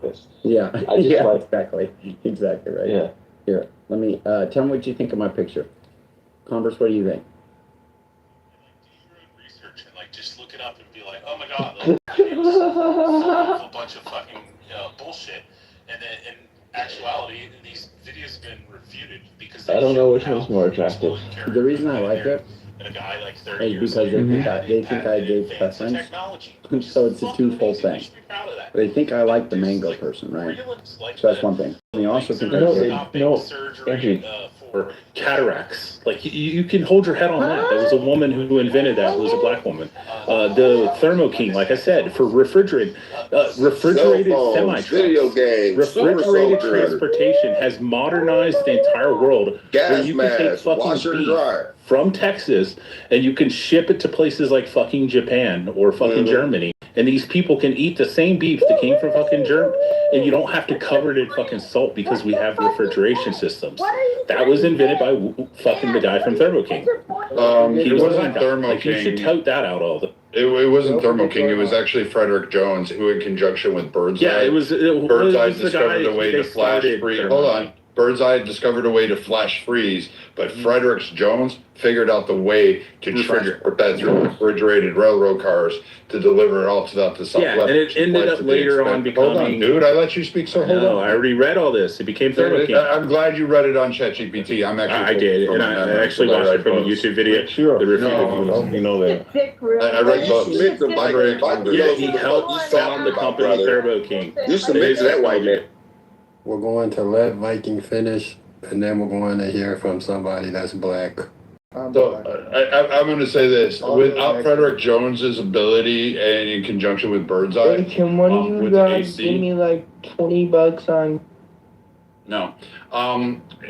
therapist. Yeah, I just like exactly right. Yeah. Here, let me tell me what you think of my picture. Converse, what do you think? Do your own research and just look it up and be like, oh my god, it's a bunch of fucking bullshit. And then in actuality, these videos have been refuted because I don't know which one's more attractive. The reason I like it and a guy 30 is years because later, they think I gave preference. So it's a twofold thing. They think I like the mango person, right? So that's one thing. And they also think Andrew, for cataracts. You can hold your head on that. There was a woman who invented that. It was a black woman. The Thermo King, like I said, for refrigerated semi-trucks. Video games, Refrigerated transportation has modernized the entire world. gas you can take masks, fucking washer and beef dryer. from Texas and you can ship it to places like fucking Japan or fucking Germany. And these people can eat the same beef that came from fucking Germany, and you don't have to cover it in fucking salt because we have refrigeration systems. That was invented by fucking the guy from Thermo King. It wasn't Thermo King. You should tote that out all the. It wasn't Thermo King. It was actually Frederick Jones, who, in conjunction with Birdseye, Birdseye discovered a way to flash freeze. Hold on. Birdseye discovered a way to flash freeze, but Frederick Jones figured out the way to transport that through refrigerated railroad cars to deliver it all to the Southwest. Yeah, and it ended up later on becoming. Hold on, dude. I let you speak, so hold on. I already read all this. It became Thermo King. I'm glad you read it on ChatGPT. I did, and I actually watched it from a YouTube video. Sure. The review. You know that. I read books. Yeah, he helped found the company Thermo King. You submit to that white man. We're going to let Viking finish, and then we're going to hear from somebody that's black. So I'm going to say this: without Frederick Jones's ability, and in conjunction with Birdseye, hey, can one of you guys give me $20 on? No.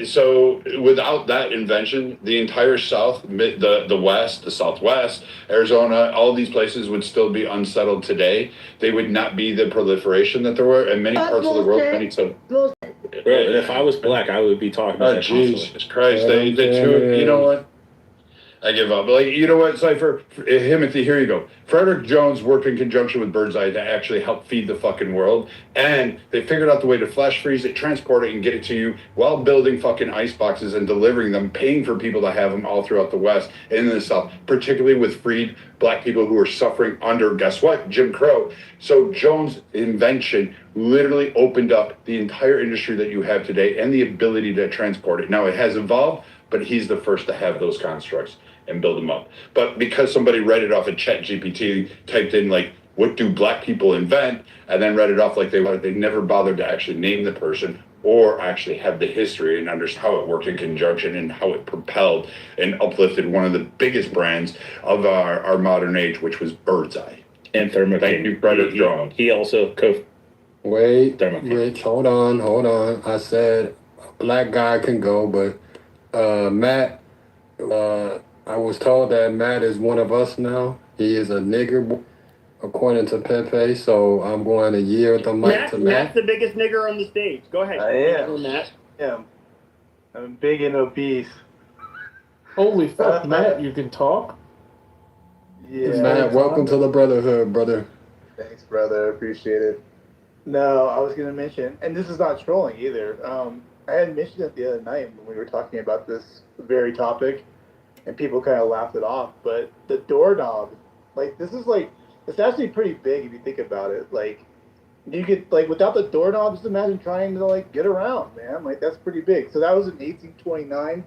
So without that invention, the entire South, the West, the Southwest, Arizona, all these places would still be unsettled today. They would not be the proliferation that there were in many parts of the world. If I was black, I would be talking about that. Jesus Christ. They too, you know what? I give up. You know what, Cypher? Himothy, here you go. Frederick Jones worked in conjunction with Birdseye to actually help feed the fucking world. And they figured out the way to flash freeze it, transport it, and get it to you while building fucking ice boxes and delivering them, paying for people to have them all throughout the West and in the South, particularly with freed black people who are suffering under, guess what? Jim Crow. So Jones' invention literally opened up the entire industry that you have today and the ability to transport it. Now, it has evolved, but he's the first to have those constructs and build them up. But because somebody read it off of ChatGPT, typed in what do black people invent, and then read it off like they never bothered to actually name the person or actually have the history and understand how it worked in conjunction and how it propelled and uplifted one of the biggest brands of our modern age, which was Birdseye. And Thermo King. Thank you, Frederick Jones. He also Wait, Rich, hold on. I said a black guy can go, but Matt, I was told that Matt is one of us now. He is a nigger, according to Pepe, so I'm going to yield the mic to Matt. Matt's the biggest nigger on the stage. Go ahead. I am. Matt. Yeah. I'm big and obese. Holy fuck, Matt, you can talk? Yeah. Matt, welcome to the brotherhood, brother. Thanks, brother. Appreciate it. No, I was going to mention, and this is not trolling either. I had mentioned it the other night when we were talking about this very topic, and people kind of laughed it off. But the doorknob, this is it's actually pretty big if you think about it. You could, without the doorknob, just imagine trying to, get around, man. That's pretty big. So that was in 1829.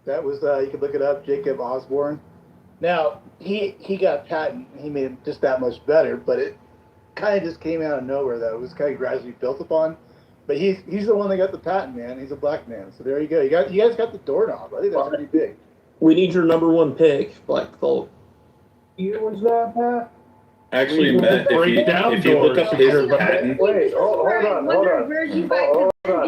That was, you could look it up, Jacob Osborne. Now, he got a patent. He made it just that much better, but it kind of just came out of nowhere, though. It was kind of gradually built upon. But he's the one that got the patent, man. He's a black man. So there you go. You guys got the doorknob. I think that's pretty big. We need your number one pick, Black Thought. Was that, Pat? Actually, Matt, if you look up his patent. Wait, hold on.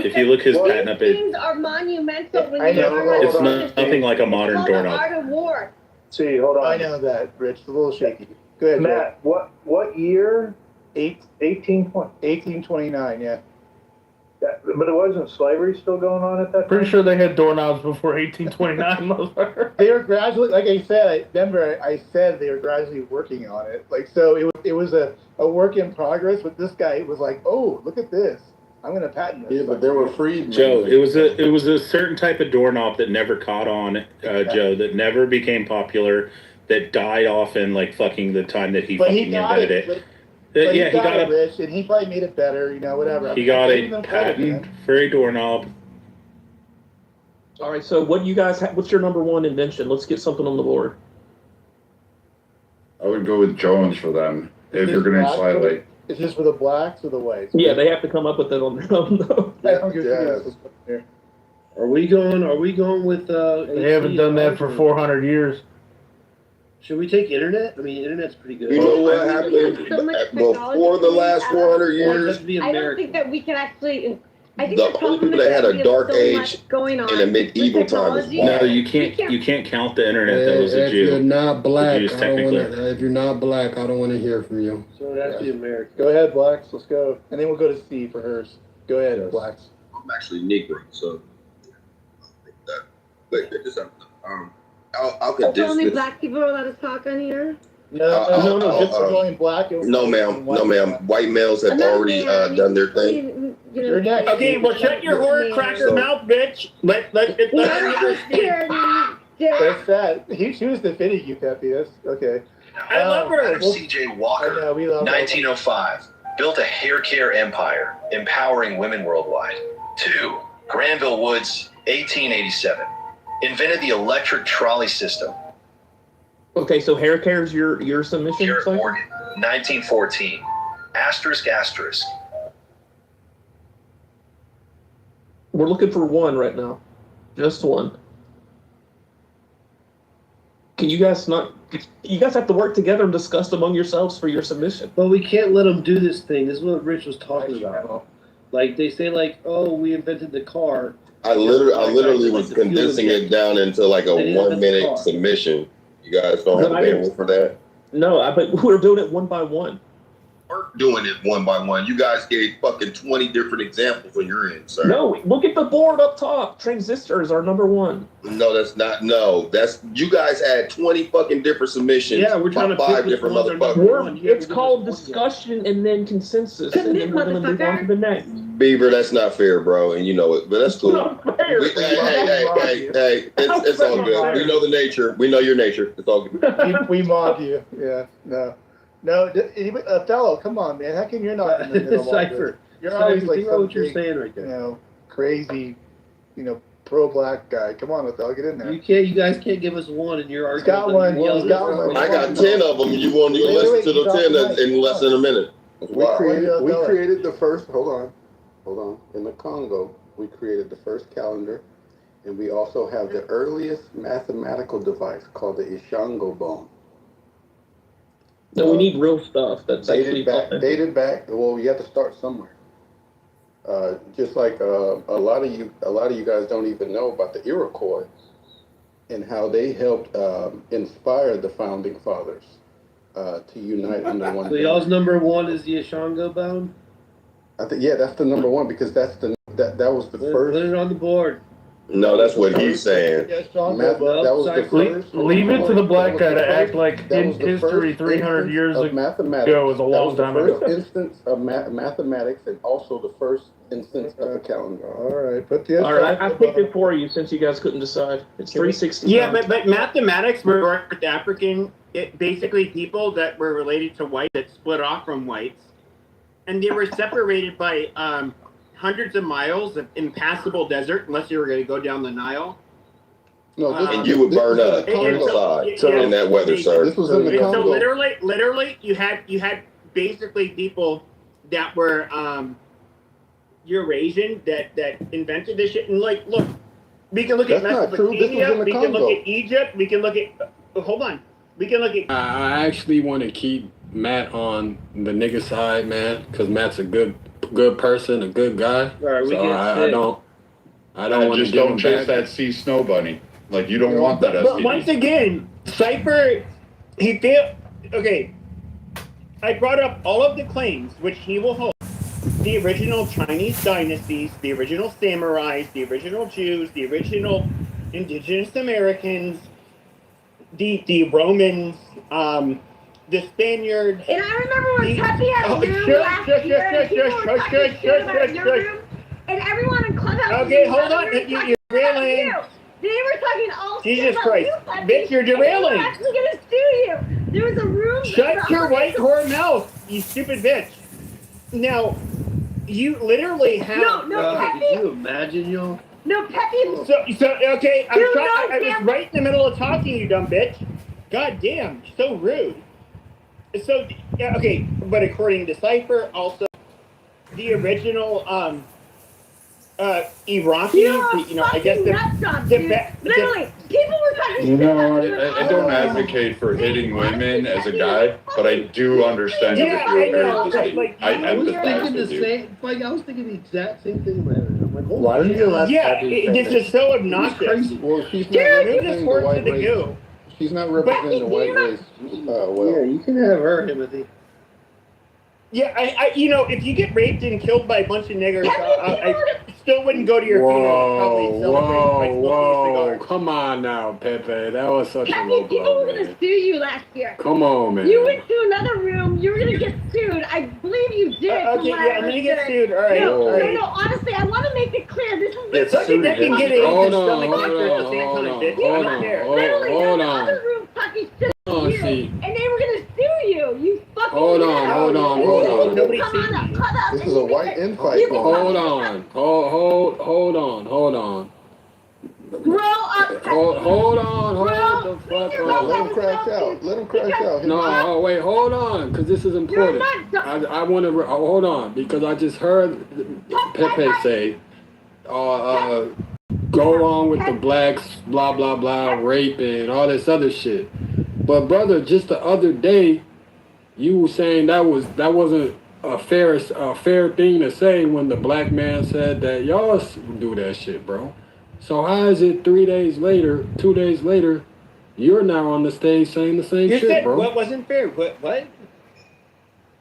If you look his patent up, things are monumental when it's nothing like a modern doorknob. Art of war. See, hold on. I know that, Rich. It's a little shaky. Go ahead, Matt. What year? 1829, yeah. But it wasn't slavery still going on at that time? Pretty sure they had doorknobs before 1829, motherfucker. They were gradually, like I said, I said they were gradually working on it. Like, so it was a work in progress, but this guy was like, oh, look at this. I'm going to patent this. Yeah, but there were freedmen. Joe, it was a certain type of doorknob that never caught on, Joe, that never became popular, that died off in like fucking the time that he invented it. But Yeah, he got it rich, and he probably made it better, whatever. He got a patent for a doorknob. All right, so what do you guys what's your number one invention? Let's get something on the board. I would go with Jones for them if you're going to slightly. Is this for the blacks or the whites? Yeah, they have to come up with it on their own, though. Are we going with? They haven't done that for 400 years. Should we take internet? I mean, internet's pretty good. You know what happened before the last 400 years? I don't think that we can actually. I think The only people that had a dark age going on in the medieval times. No, you can't count the internet that was a If Jew. you're not black, Jews, I don't technically. if you're not black, I don't want to hear from you. So that's the American. Go ahead, blacks. Let's go. And then we'll go to C for hers. Go ahead, blacks. I'm actually Negro, so. But I'll It's condense only this. black people are allowed to talk on here. No, just for going black. No, ma'am. No, ma'am. White males have already done their thing. You're next. Okay, well, shut your horror cracker mouth, bitch. Let That's sad. She was defending you, Peppy. That's okay. I love her. C.J. Walker, I know, we love 1905, built a hair care empire, empowering women worldwide. 2, Granville Woods, 1887, invented the electric trolley system. Okay, so hair care is your submission? Garrett Cypher? Morgan, 1914, asterisk, asterisk. We're looking for one right now. Just one. Can you guys not... You guys have to work together and discuss among yourselves for your submission. But we can't let them do this thing. This is what Rich was talking about. Like, they say, like, oh, we invented the car. I literally was condensing it down into like a 1 minute submission. You guys don't have the bandwidth for that? No, but we're doing it one by one. We're doing it one by one. You guys gave fucking 20 different examples when you're in, sir. No, look at the board up top. Transistors are number one. No, that's not. No, that's you guys had 20 fucking different submissions. Yeah, we're trying to by 5 pick which different ones are number motherfuckers. one. It's called discussion and then consensus, and then we're going to move on to the next. Beaver, that's not fair, bro, and you know it, but that's cool. Not fair. Hey, it's all good. We know the nature. We know your nature. It's all good. we mob you. Yeah, no. Othello, come on, man. How come you're not in the middle? Cypher. You're always like Think about what you're big, saying right there. crazy, pro-black guy. Come on, Othello, get in there. You guys can't give us one, and you're He's got one. He's got one. I got 10 of them. You want to listen to the 10 in less than a minute? We created the first. Hold on. In the Congo, we created the first calendar, and we also have the earliest mathematical device called the Ishango bone. No, we need real stuff that's Dated back. Well, you have to start somewhere. Just like a lot of you guys don't even know about the Iroquois and how they helped inspire the founding fathers to unite under one. So y'all's number one is the Ashango bone? I think that's the number one because that was the first. Put it on the board. No, that's what he's saying. That was the first. Leave it to the black guy to act like in history 300 years ago was a long time ago. That was the first instance of mathematics and also the first instance of a calendar. All right, put the. All right, I picked it for you since you guys couldn't decide. It's 360. Yeah, but mathematics were North African, basically people that were related to whites that split off from whites, and they were separated by hundreds of miles of impassable desert, unless you were going to go down the Nile. No, And you would burn up inside in that weather, sir. This was in the And so Congo. literally, you had basically people that were Eurasian that invented this shit. And like, look, we can look at That's not true. This was in Mesopotamia, the we can Congo. look at Egypt, we can look at. Hold on, we can look at. I actually want to keep Matt on the nigga side, man, because Matt's a good person, a good guy. Right, we So get I sick. don't want to Just give don't him chase back. that sea snow bunny. Like you don't want that But once STD. again, Cypher, he failed. Okay, I brought up all of the claims which he will hold. the original Chinese dynasties, the original samurais, the original Jews, the original indigenous Americans, the Romans, the Spaniards. And I remember when Pepe had a room last year, and people were talking shit about your room, and everyone in Clubhouse. Okay, hold on. You're derailing. They were talking all Jesus shit about Christ. you, Pepe, Bitch, you're derailing. And they were actually gonna sue you. There was a room. Shut your white whore mouth, you stupid bitch. Now, you literally have. No, Pepe. Can you imagine, yo? No, Pepe. So okay, I was right in the middle of talking, you dumb bitch. God damn, so rude. So, okay, but according to Cypher, also, the original, Iraqi, I guess literally, people were talking shit about you. I don't advocate for hitting women as a guy, but I do understand that you're very I was empathize thinking with the you. same. Like I was thinking the exact same thing in my head. I'm like, Why don't you let Pepe this is so obnoxious. crazy. Well, she's not Dude, you representing just the poured to white the race. goo. She's not representing the white race. Well, Yeah, you can have her, Timothy. Yeah, if you get raped and killed by a bunch of niggers, I still wouldn't go to your funeral. Probably celebrate by smoking a cigar. Come on now, Pepe. That was such a Pepe, low people blow, were gonna man. sue you last year. Come on, man. You went to another room. You were gonna get sued. I believe you did. Okay, yeah, I'm gonna get sued. All right. No. Honestly, I want to make it clear. This is It's sucking dick and get AIDS and stomach cancer at the same hold time, on, bitch. hold I don't on, care. Literally, hold there were on. other rooms talking shit Oh, about you, see. and they were gonna sue you. You fucking. Hold on. Nobody Come sued on me. up, come up. This and is a you white can- infight. you can- Hold on. Grow up. Hold the fuck Grow on. Let him crash out. Let him crash out. No, wait, hold on, because this is important. I want to hold on because I just heard Pepe say, go along with the blacks, blah blah blah, rape and all this other shit. But brother, just the other day, you were saying that wasn't a fair thing to say when the black man said that y'all do that shit, bro. So how is it 2 days later, you're now on the stage saying the same You shit, said bro? what wasn't fair? What?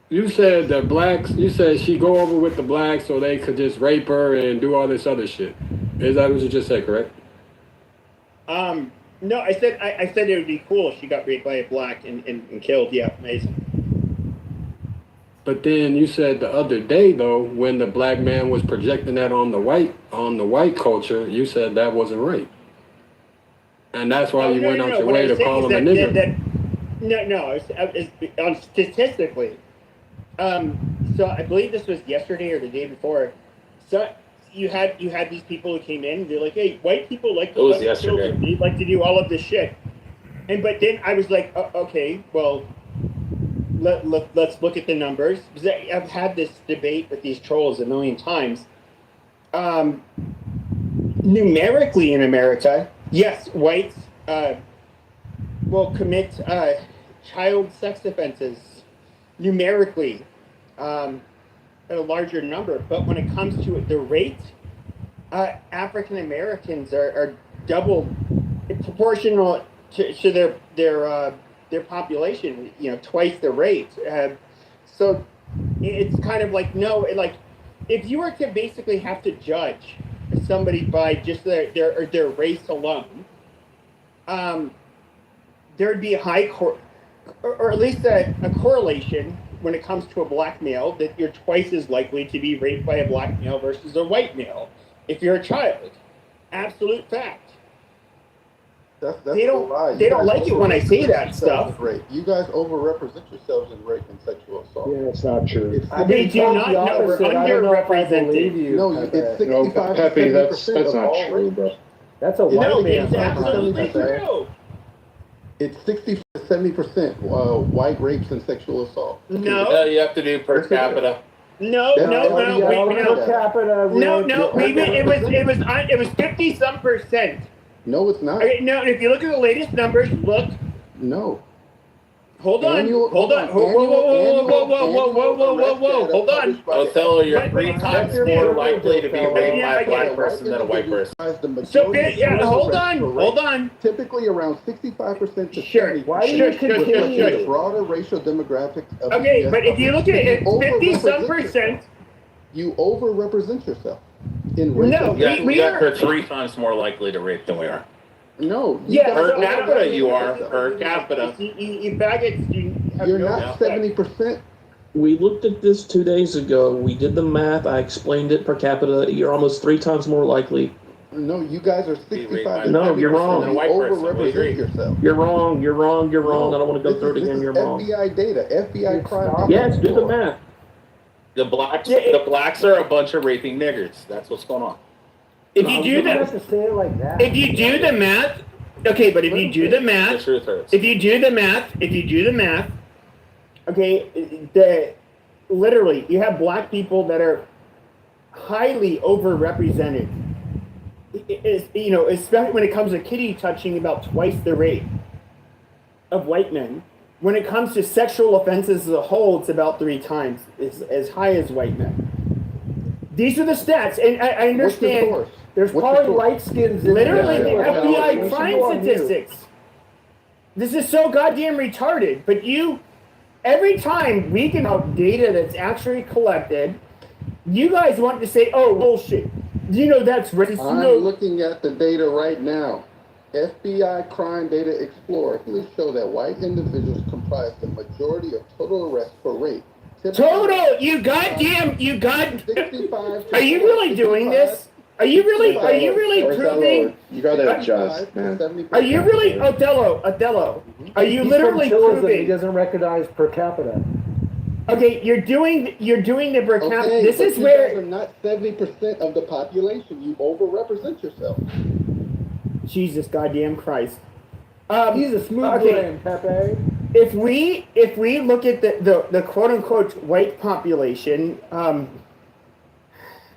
You said that you said she go over with the blacks so they could just rape her and do all this other shit. Is that what you just said, correct? No, I said it would be cool if she got raped by a black and killed. Yeah, amazing. But then you said the other day though, when the black man was projecting that on the white culture, you said that wasn't right. And that's why you went out your way to call him a nigger. No, statistically. So I believe this was yesterday or the day before. So you had these people who came in. They're like, "Hey, white people like to It was fuck yesterday. children. They like to do all of this shit." But then I was like, "Okay, well, let's look at the numbers." Because I've had this debate with these trolls a million times. Numerically in America, yes, whites will commit child sex offenses numerically at a larger number, but when it comes to the rate, African Americans are double proportional to their population. Twice the rate. So it's kind of like if you were to basically have to judge somebody by just their race alone, there'd be a high or at least a correlation when it comes to a black male, that you're twice as likely to be raped by a black male versus a white male if you're a child. Absolute fact. They don't like it when I say that stuff. You guys overrepresent yourselves in rape and sexual assault. Yeah, it's not true. They do not know we're underrepresented. No, it's 65 Pepe, that's of not all true, rape. bro. That's a white No, man. it's absolutely true. It's 60 to 70% white rapes and sexual assault. No, you have to do per capita. no, That's no, why no, you got wait, all no. that. Capita. No, maybe it was 50-some percent. No, it's not. Okay, no, if you look at the latest numbers, look. No. Hold on. Annual- Hold on. hold on. Whoa. Hold on. Othello, you're But 3 it's times not more true. likely to be raped Yeah, by I a get black it. person than a white person. So, hold on. Typically around 65% to Sure. 70%. Why do you continue? The broader racial demographics of Okay, the but if you look at it, you 50-some overrepresent percent. You overrepresent yourself in No, racism. We are 3 times more likely to rape than we are. No. Yeah, Per capita, you are. Per capita. You faggots, you have You're no not respect. 70%. We looked at this 2 days ago. We did the math. I explained it per capita. You're almost 3 times more likely. No, you guys are 65 to No, you're 70%. wrong. You overrepresent yourself. You're wrong. You're wrong. You're wrong. No, I don't want to go this through it is- again. this You're is wrong. FBI data. FBI crime. Yes, do the math. The blacks are a bunch of raping niggers. That's what's going on. If you do You don't have that, to say it like that. if you do the math, okay, but if you do the math, The truth hurts. if you do the math, okay, literally, you have black people that are highly overrepresented. Especially when it comes to kitty touching, about twice the rate of white men. When it comes to sexual offenses as a whole, it's about 3 times as high as white men. These are the stats, and I understand. source? There's What's the probably source? light skins in Literally, the there. FBI crime statistics. This is so goddamn retarded. But every time we can have data that's actually collected, you guys want to say, "Oh, bullshit." That's racist. I'm looking at the data right now. FBI Crime Data Explorer show that white individuals comprise the majority of total arrests for rape. Total, you goddamn, 65. Are you really doing this? Are you really proving? You gotta adjust, man. Are you really, Othello? Are you He's literally from Chile that he proving? doesn't recognize per capita. Okay, you're doing the per capita. Okay, This but is you where guys are not 70% of the population. You overrepresent yourself. Jesus goddamn Christ. He's a smooth okay. brain, Pepe. If we look at the quote unquote white population,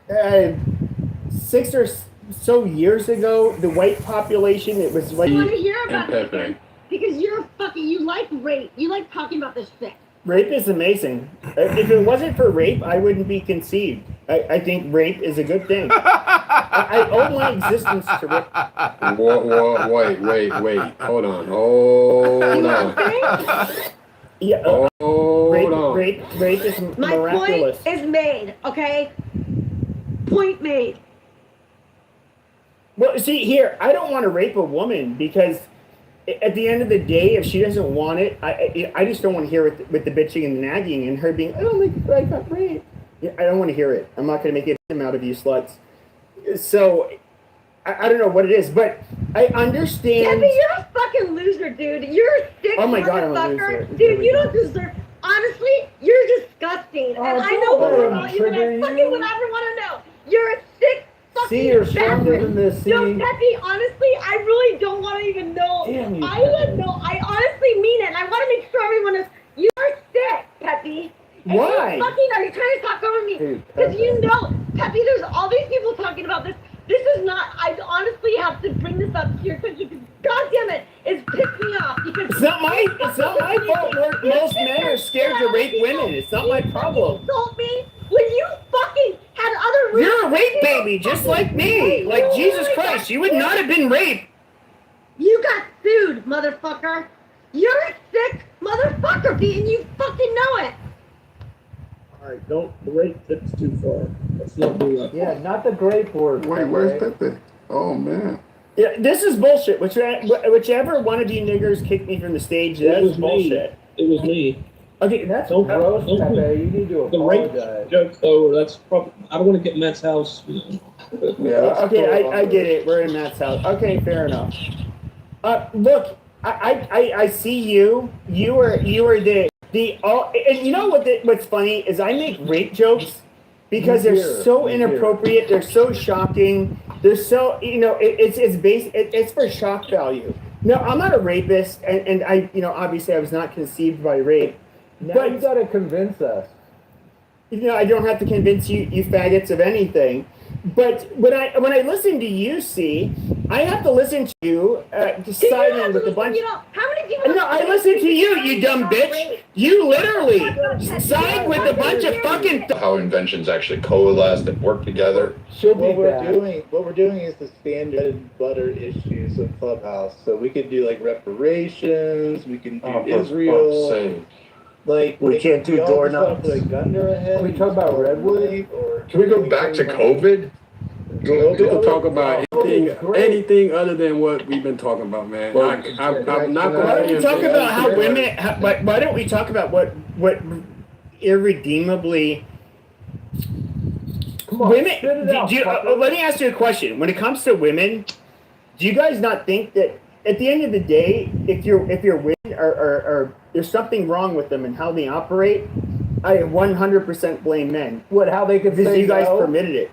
6 or so years ago, the white population, it was like I want to hear about and this because you like rape. You like talking about this shit. rape is amazing. If it wasn't for rape, I wouldn't be conceived. I think rape is a good thing. I owe my existence to rape. Wait. Hold on. Yeah. Hold on. Rape is My miraculous. point is made. Okay. Point made. Well, see here, I don't want to rape a woman because at the end of the day, if she doesn't want it, I just don't want to hear it with the bitching and the nagging and her being, I don't like it, I got raped. Yeah, I don't want to hear it. I'm not going to make it out of you sluts. So I don't know what it is, but I understand. Debbie, you're a fucking loser, dude. You're a sick Oh my God, I'm a motherfucker. loser. Dude, you don't deserve. Honestly, you're disgusting. And I know more about you than I fucking would ever want to know. You're a sick fucking See, you're stronger bastard. than this. See? No, Peppy, honestly, I really don't want to even know. Damn you, I don't know. I honestly mean it. And I want to make sure everyone is. You are sick, Peppy. And Why? You fucking are you trying to talk over me? Dude, Because Pepe. you know, Peppy, there's all these people talking about this. This is not. I honestly have to bring this up to your attention because, God damn it, it's pissed me off. Because It's not my fault. Most men are scared to rape women. It's not my problem. You told me when you fucking had other. You're a rape baby, just like me. Like Jesus Christ, you would not have been raped. You got sued, motherfucker. You're a sick motherfucker, Pete, and you fucking know it. All right, don't rape tips too far. Let's not do that. Yeah, not the grape word. Wait, Pepe. where's Pepe? Oh, man. Yeah, this is bullshit. Whichever one of you niggers kicked me from the stage, It that's was me. bullshit. It was me. Okay, That's Don't- gross, don't- Pepe. You need to The rape apologize. joke, though, that's probably. I don't want to get Matt's house. Yeah. okay, I get it. We're in Matt's house. Okay, fair enough. Look, I see you. You are the all. And you know what's funny is I make rape jokes because they're so inappropriate. They're so shocking. They're so it's for shock value. No, I'm not a rapist, and I obviously I was not conceived by rape. Now But you gotta convince us. I don't have to convince you faggots of anything. But when I listen to you, see, I have to listen to you siding with a bunch. How many people? No, I listen to you, you dumb bitch. You literally side with a bunch of fucking. How inventions actually coalesce and work together. She'll be What back. we're doing is the standard butter issues of Clubhouse. So we could do like reparations. We can do Oh, for Israel. fuck's sake. Like We can't do we all just wanna doorknobs. Put a gun to our head. Can we talk about redwood? Or Can we go back to COVID? People talk about Great. anything other than what we've been talking about, man. Well, I'm not Why don't we going talk to about how women? Why don't we talk about what irredeemably Come on, women? spit it out, fucker. Let me ask you a question. When it comes to women, do you guys not think that at the end of the day, if you're women or there's something wrong with them and how they operate, I 100% blame men. What? How they can Because say you guys no? permitted it.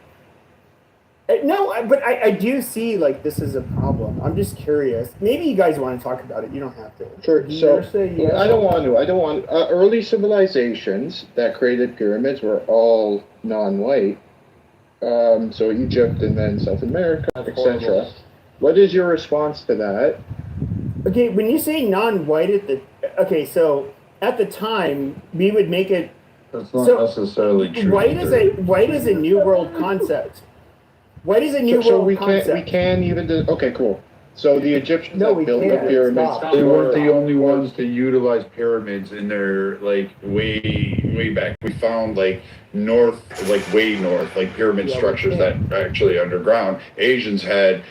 No, but I do see like this is a problem. I'm just curious. Maybe you guys want to talk about it. You don't have to. Sure. You So never say yes. I don't want. Early civilizations that created pyramids were all non-white. So Egypt and then South America, etc. What is your response to that? Okay, when you say non-white so at the time we would make it. That's not So, necessarily true. White is a new world concept. White is a new world we concept. can't even do. Okay, cool. So the Egyptians No, that we built the can't. pyramids. Stop. They weren't the only ones to utilize pyramids in their way back. We found way north, like pyramid structures that actually underground. Asians had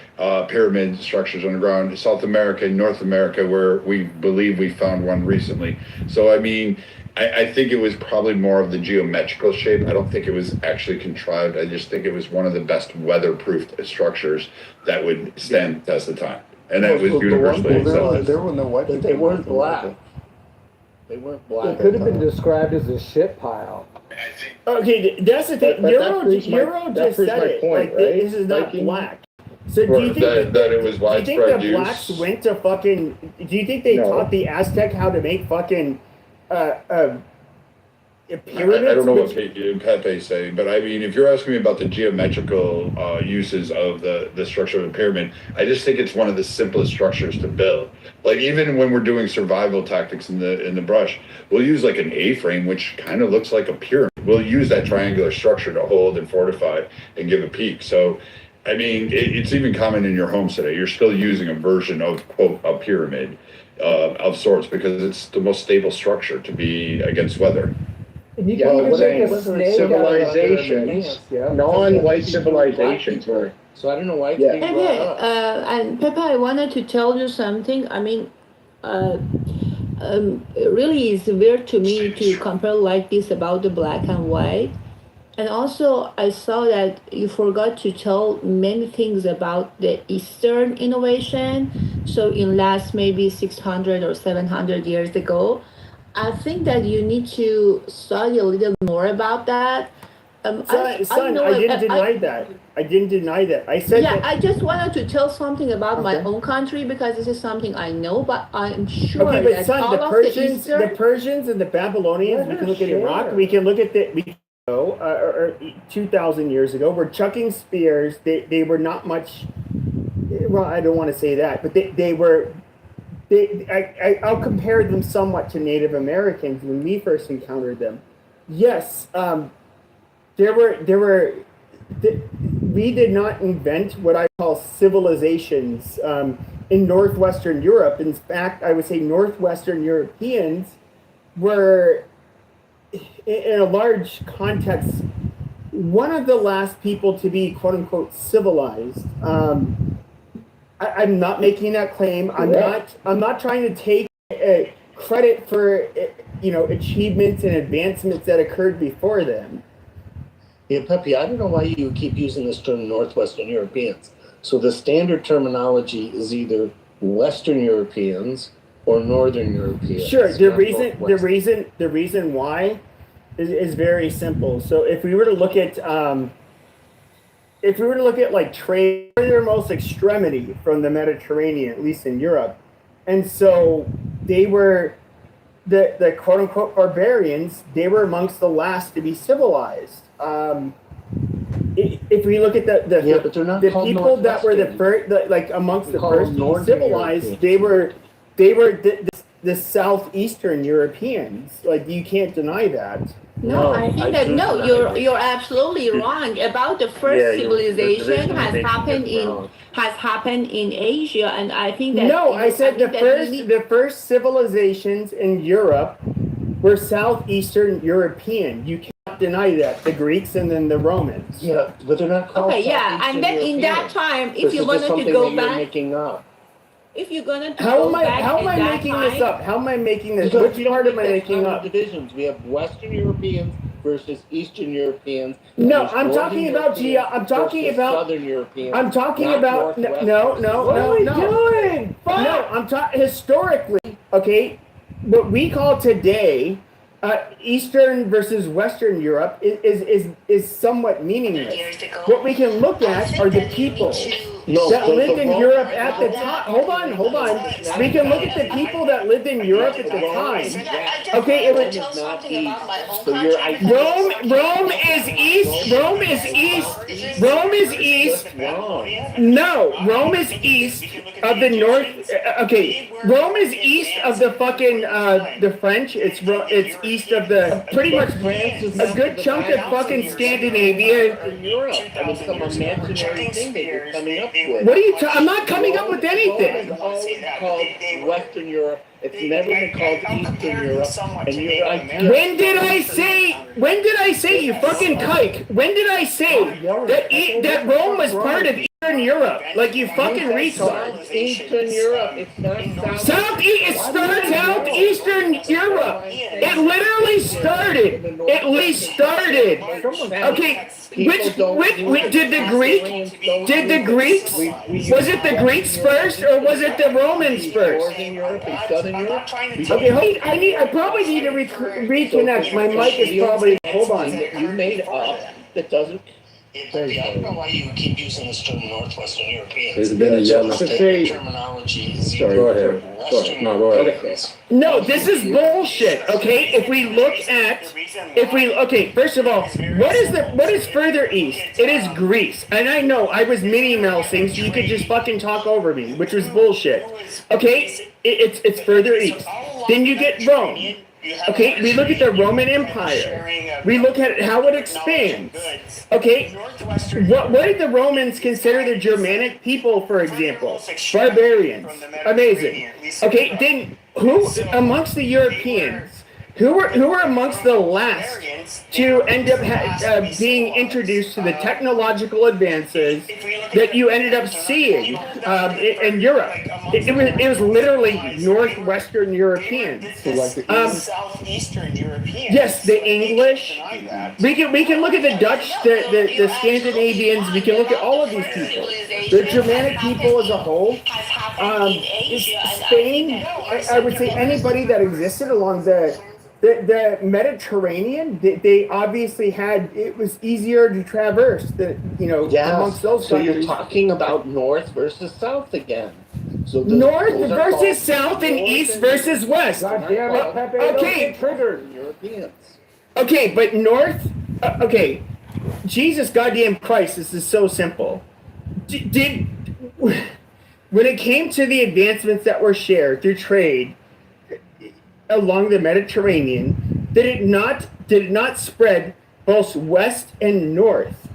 pyramid structures underground. South America, North America, where we believe we found one recently. So I mean, I think it was probably more of the geometrical shape. I don't think it was actually contrived. I just think it was one of the best weatherproofed structures that would stand the test of time. And that was universally accepted. There were no white But they weren't black. They weren't black. It could have been described as a shit pile. Okay, that's the thing. But Euro that just proves said my it. point, Like right? this is not Viking? black. So do you think that it was do you think widespread the use? blacks went to fucking? Do you think they No. taught the Aztec how to make fucking pyramids? I don't know what Pepe's saying, but I mean, if you're asking me about the geometrical uses of the structure of a pyramid, I just think it's one of the simplest structures to build. Like even when we're doing survival tactics in the brush, we'll use like an A-frame, which kind of looks like a pyramid. We'll use that triangular structure to hold and fortify and give a peak. So, I mean, it's even common in your homes today. You're still using a version of, quote, a pyramid of sorts because it's the most stable structure to be against weather. And you Yeah, can I'm even saying make a snake civilizations, non-white civilizations were. So I don't know why it's Yeah. being brought Okay, up. and Pepe, I wanted to tell you something. I mean, really it's weird to me to compare like this about the black and white. And also, I saw that you forgot to tell many things about the Eastern innovation. So in last maybe 600 or 700 years ago, I think that you need to study a little more about that. I didn't deny that. I didn't deny that. I said yeah, that. I just wanted to tell something about my Okay. own country because this is something I know, but I'm sure Okay, but that son, all the of Persians, the Eastern, the Persians and the Babylonians. We can look at Iraq. We can look at or 2,000 years ago. Were chucking spears. They were not much. Well, I don't want to say that, but they were. I'll compare them somewhat to Native Americans when we first encountered them. Yes, we did not invent what I call civilizations in Northwestern Europe. In fact, I would say Northwestern Europeans were, in a large context, one of the last people to be quote unquote civilized. I'm not making that claim. I'm not trying to take credit for achievements and advancements that occurred before them. Yeah, Pepe, I don't know why you keep using this term Northwestern Europeans. So the standard terminology is either Western Europeans or Northern Europeans. Sure. The not reason why is very simple. So if we were to look at like trade, their most extremity from the Mediterranean, at least in Europe, and so they were the quote unquote barbarians. They were amongst the last to be civilized. If we look at the people that were the first, like amongst the first to be civilized, they were the southeastern Europeans. Like you can't deny that. No, I think that no, you're absolutely wrong. About the first civilization has happened in Asia, and I think that no, I said the first civilizations in Europe were southeastern European. You cannot deny that. The Greeks and then the Romans. Yeah, but they're not called. Okay, yeah, and then in that time, if you wanted to go back, making up. if you're gonna How go am I? back How am at I that making time, this up? How am I making this? Because Which part am I making up? Divisions. We have Western Europeans versus Eastern Europeans. No, I'm talking about I'm talking about Southern Europeans. I'm talking not about Northwest no, versus no, What no, are we no. doing? Fuck! No, I'm talking historically. Okay, what we call today Eastern versus Western Europe is somewhat meaningless. What we can look at are the people that lived in Europe at the time. Hold on. We can look at the people that lived in Europe at the time. Okay, it was not east. so Rome is east. Rome is east. Rome is east. No, Rome is east of the north. Okay, Rome is east of the fucking the French. It's east of the pretty much a good chunk of fucking Scandinavia. Europe. I mean, some imaginary thing that you're coming up with. What are you? I'm not coming up with anything. It's always called Western Europe. It's never been called Eastern Europe. And you're like, When did I say you fucking kike? When did I say that Rome was part of Eastern Europe? Like you fucking retard. Eastern Europe. It's not Southeast. It starts Southeastern Europe. It literally started. Okay. Which did the Greeks? Was it the Greeks first or was it the Romans first? Northern Europe and Southern Europe. Okay, I probably need to reconnect. My mic is probably. Hold on. You made up that doesn't. I don't know why you keep using this term Northwestern Europeans. It's been a yellow. Terminology is Sorry, go ahead. No, go ahead. No, this is bullshit. Okay, if we look at, first of all, what is further east? It is Greece, and I know I was Minnie Mousing, so you could just fucking talk over me, which was bullshit. Okay, it's further east. Then you get Rome. Okay, we look at the Roman Empire. We look at how it expands. Okay, what did the Romans consider the Germanic people, for example? Barbarians. Amazing. Okay, then who amongst the Europeans? Who were amongst the last to end up being introduced to the technological advances that you ended up seeing in Europe? It was literally Northwestern Europeans. Southeastern Europeans. Yes, the English. We can look at the Dutch, the Scandinavians. We can look at all of these people. The Germanic people as a whole. Spain. I would say anybody that existed along the Mediterranean, they obviously had, it was easier to traverse amongst those so countries. you're talking about north versus south again. So north versus south and east versus west. God damn it, Pepe, okay. Triggered. Europeans. Okay, but north, okay, Jesus goddamn Christ, this is so simple. When it came to the advancements that were shared through trade, along the Mediterranean, did it not spread both west and north?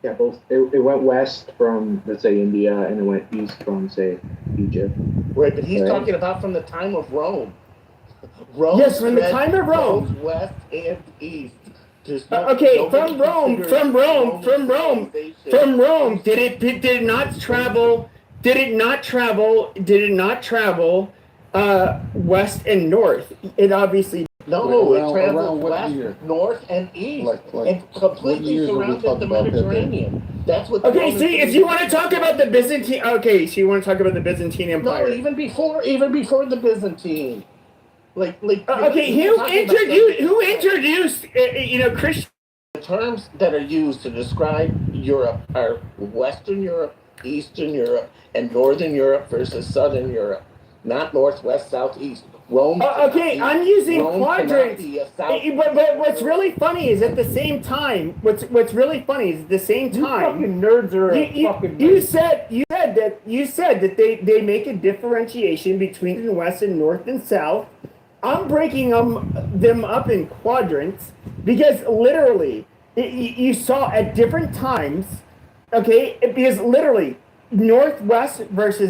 Yeah, both. It went west from, let's say, India, and it went east from, say, Egypt. Right, but he's talking about from the time of Rome. Yes, from the time of Rome. Both west and east. From Rome, did it not travel? Did it not travel west and north? It obviously no. It traveled west, north, and east, and completely surrounded the Mediterranean. That's what. Okay, see, if you want to talk about the Byzantine, so you want to talk about the Byzantine Empire? No, even before the Byzantine. Okay, who introduced Christian? The terms that are used to describe Europe are Western Europe, Eastern Europe, and Northern Europe versus Southern Europe, not North, West, South, East. Rome. Okay, I'm using quadrants. But what's really funny is at the same time. What's really funny is at the same time. You fucking nerds are fucking. You said that they make a differentiation between West and North and South. I'm breaking them up in quadrants because literally you saw at different times. Okay, because literally Northwest versus